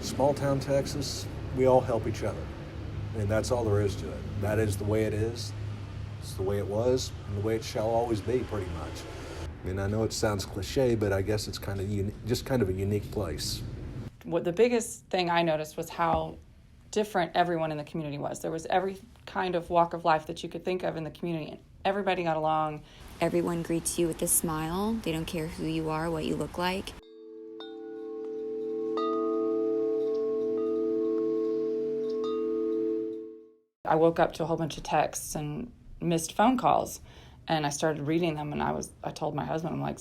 Small town Texas, we all help each other. And that's all there is to it. That is the way it is. It's the way it was, and the way it shall always be, pretty much. And I know it sounds cliche, but I guess it's just kind of a unique place. What the biggest thing I noticed was how different everyone in the community was. There was every kind of walk of life that you could think of in the community, and everybody got along. Everyone greets you with a smile. They don't care who you are, what you look like. I woke up to a whole bunch of texts and missed phone calls, and I started reading them, and I told my husband, I'm like,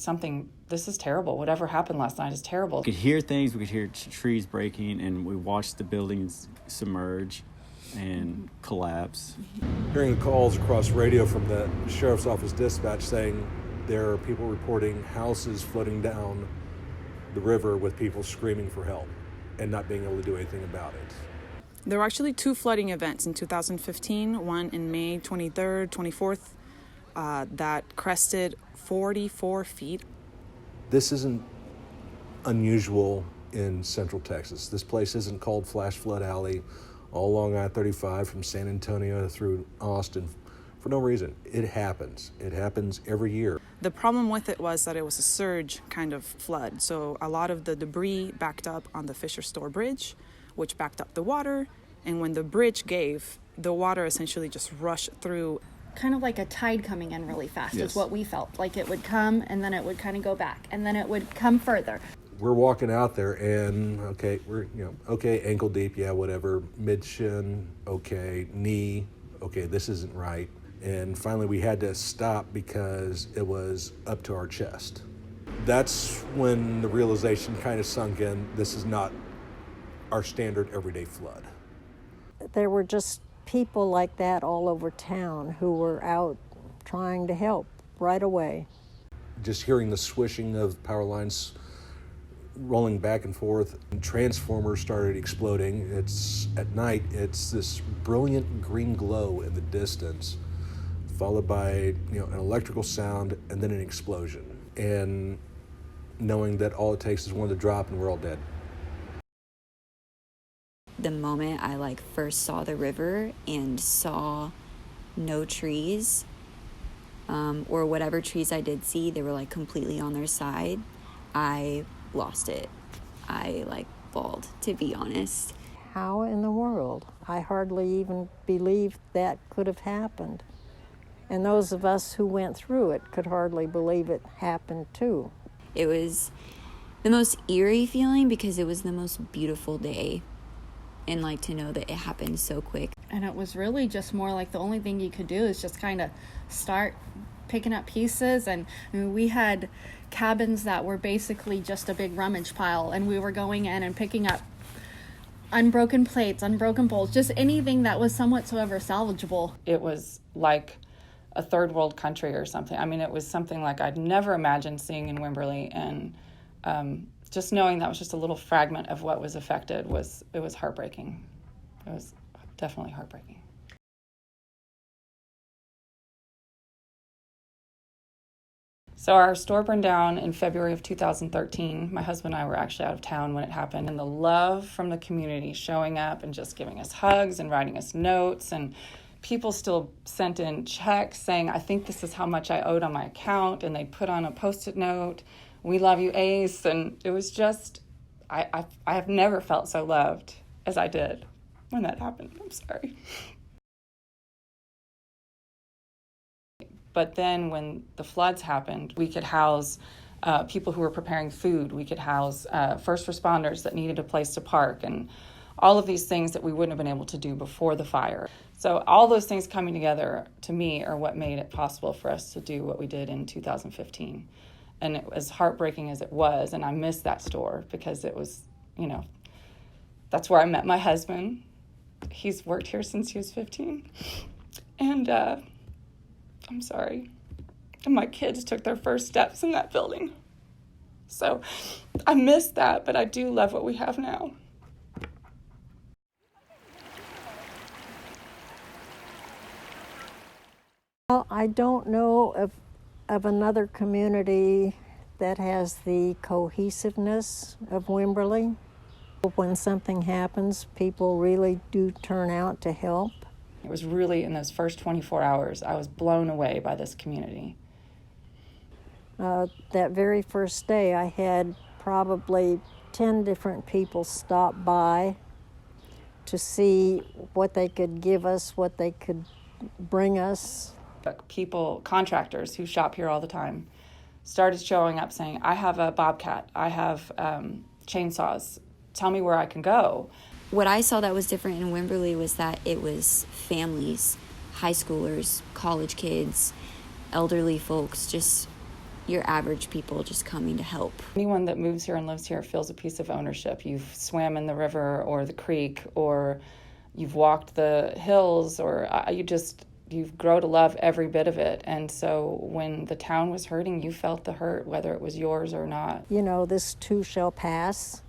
this is terrible. Whatever happened last night is terrible. We could hear things, we could hear trees breaking, and we watched the buildings submerge and collapse. Hearing the calls across radio from the sheriff's office dispatch saying there are people reporting houses floating down the river with people screaming for help and not being able to do anything about it. There were actually 2 flooding events in 2015, one in May 23rd, 24th, that crested 44 feet. This isn't unusual in Central Texas. This place isn't called Flash Flood Alley all along I-35 from San Antonio through Austin for no reason. It happens. It happens every year. The problem with it was that it was a surge kind of flood. So a lot of the debris backed up on the Fisher Store Bridge, which backed up the water. And when the bridge gave, the water essentially just rushed through. Kind of like a tide coming in really fast Yes. is what we felt. Like it would come and then it would kind of go back and then it would come further. We're walking out there and, okay, ankle deep, yeah, whatever. Mid-shin, okay. Knee, okay, this isn't right. And finally we had to stop because it was up to our chest. That's when the realization kind of sunk in, this is not our standard everyday flood. There were just people like that all over town who were out trying to help right away. Just hearing the swishing of power lines rolling back and forth, and transformers started exploding. At night, it's this brilliant green glow in the distance, followed by an electrical sound and then an explosion. And knowing that all it takes is one to drop and we're all dead. The moment I first saw the river and saw no trees, or whatever trees I did see, they were completely on their side, I lost it. I bawled, to be honest. How in the world? I hardly even believed that could have happened. And those of us who went through it could hardly believe it happened too. It was the most eerie feeling because it was the most beautiful day. And to know that it happened so quick. And it was really just more like the only thing you could do is just kind of start picking up pieces. And we had cabins that were basically just a big rummage pile. And we were going in and picking up unbroken plates, unbroken bowls, just anything that was somewhat salvageable. It was like a third world country or something. I mean, it was something like I'd never imagined seeing in Wimberley. And just knowing that was just a little fragment of what was affected was heartbreaking. It was definitely heartbreaking. So our store burned down in February of 2013. My husband and I were actually out of town when it happened. And the love from the community showing up and just giving us hugs and writing us notes. And people still sent in checks saying, I think this is how much I owed on my account. And they'd put on a Post-it note, we love you, Ace. And it was just, I have never felt so loved as I did when that happened. I'm sorry. But then when the floods happened, we could house people who were preparing food. We could house first responders that needed a place to park, and all of these things that we wouldn't have been able to do before the fire. So all those things coming together, to me, are what made it possible for us to do what we did in 2015. And it was heartbreaking as it was, and I miss that store because it was, that's where I met my husband. He's worked here since he was 15. And I'm sorry. And my kids took their first steps in that building. So I miss that, but I do love what we have now. Well, I don't know of another community that has the cohesiveness of Wimberley. When something happens, people really do turn out to help. It was really, in those first 24 hours, I was blown away by this community. That very first day, I had probably 10 different people stop by to see what they could give us, what they could bring us. But people, contractors who shop here all the time, started showing up saying, I have a bobcat, I have chainsaws, tell me where I can go. What I saw that was different in Wimberley was that it was families, high schoolers, college kids, elderly folks, just your average people just coming to help. Anyone that moves here and lives here feels a piece of ownership. You've swam in the river or the creek, or you've walked the hills, or you've grown to love every bit of it. And so when the town was hurting, you felt the hurt, whether it was yours or not. You know, this too shall pass.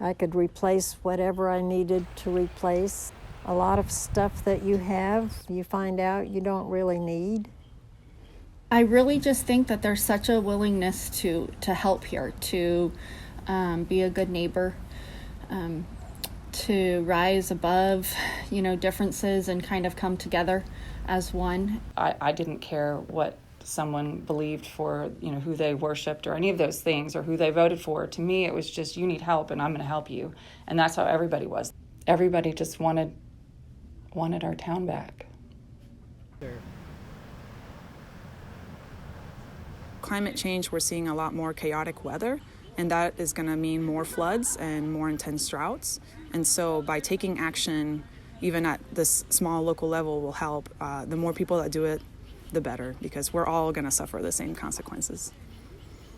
I could replace whatever I needed to replace. A lot of stuff that you have, you find out you don't really need. I really just think that there's such a willingness to help here, to be a good neighbor, to rise above, differences and kind of come together as one. I didn't care what someone believed for, who they worshiped or any of those things or who they voted for. To me, it was just, you need help and I'm going to help you. And that's how everybody was. Everybody just wanted our town back. Climate change, we're seeing a lot more chaotic weather, and that is going to mean more floods and more intense droughts. And so by taking action, even at this small local level, will help. The more people that do it, the better, because we're all going to suffer the same consequences.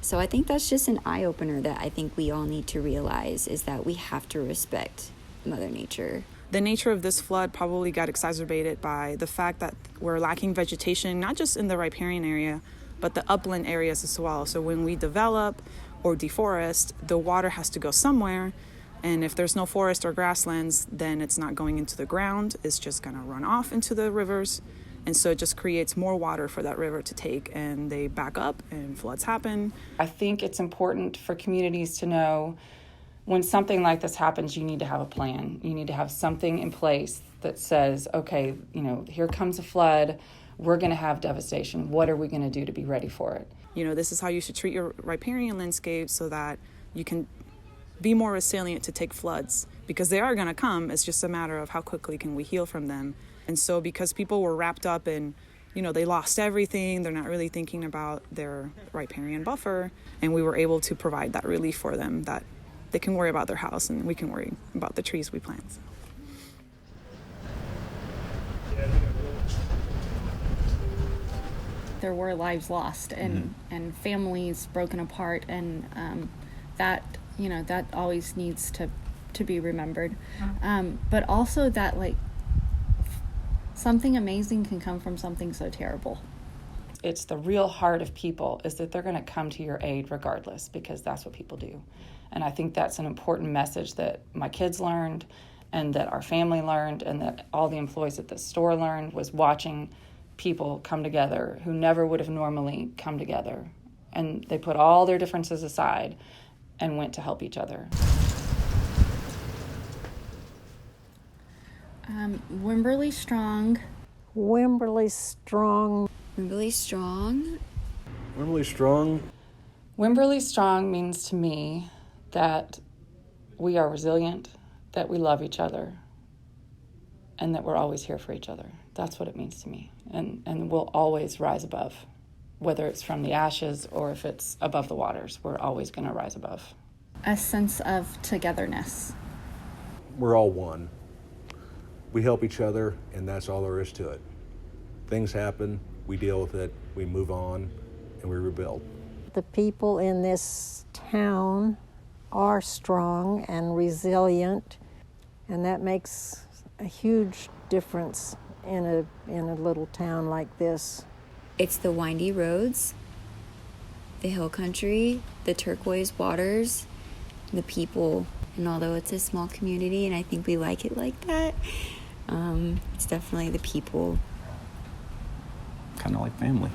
So I think that's just an eye-opener that I think we all need to realize, is that we have to respect Mother Nature. The nature of this flood probably got exacerbated by the fact that we're lacking vegetation, not just in the riparian area, but the upland areas as well. So when we develop or deforest, the water has to go somewhere. And if there's no forest or grasslands, then it's not going into the ground. It's just going to run off into the rivers. And so it just creates more water for that river to take, and they back up and floods happen. I think it's important for communities to know when something like this happens, you need to have a plan. You need to have something in place that says, okay, here comes a flood. We're going to have devastation. What are we going to do to be ready for it? This is how you should treat your riparian landscape so that you can be more resilient to take floods, because they are going to come. It's just a matter of how quickly can we heal from them. And so because people were wrapped up in, they lost everything, they're not really thinking about their riparian buffer, and we were able to provide that relief for them, that they can worry about their house and we can worry about the trees we plant. There were lives lost and families broken apart, and that always needs to be remembered. But also that something amazing can come from something so terrible. It's the real heart of people, is that they're going to come to your aid regardless, because that's what people do. And I think that's an important message that my kids learned, and that our family learned, and that all the employees at the store learned, was watching people come together who never would have normally come together. And they put all their differences aside and went to help each other. Wimberley Strong. Wimberley Strong. Wimberley Strong. Wimberley Strong. Wimberley Strong means to me that we are resilient, that we love each other, and that we're always here for each other. That's what it means to me. And we'll always rise above. Whether it's from the ashes or if it's above the waters, we're always going to rise above. A sense of togetherness. We're all one. We help each other, and that's all there is to it. Things happen, we deal with it, we move on, and we rebuild. The people in this town are strong and resilient, and that makes a huge difference in a little town like this. It's the windy roads, the hill country, the turquoise waters, the people. And although it's a small community, and I think we like it like that, it's definitely the people. Kind of like family.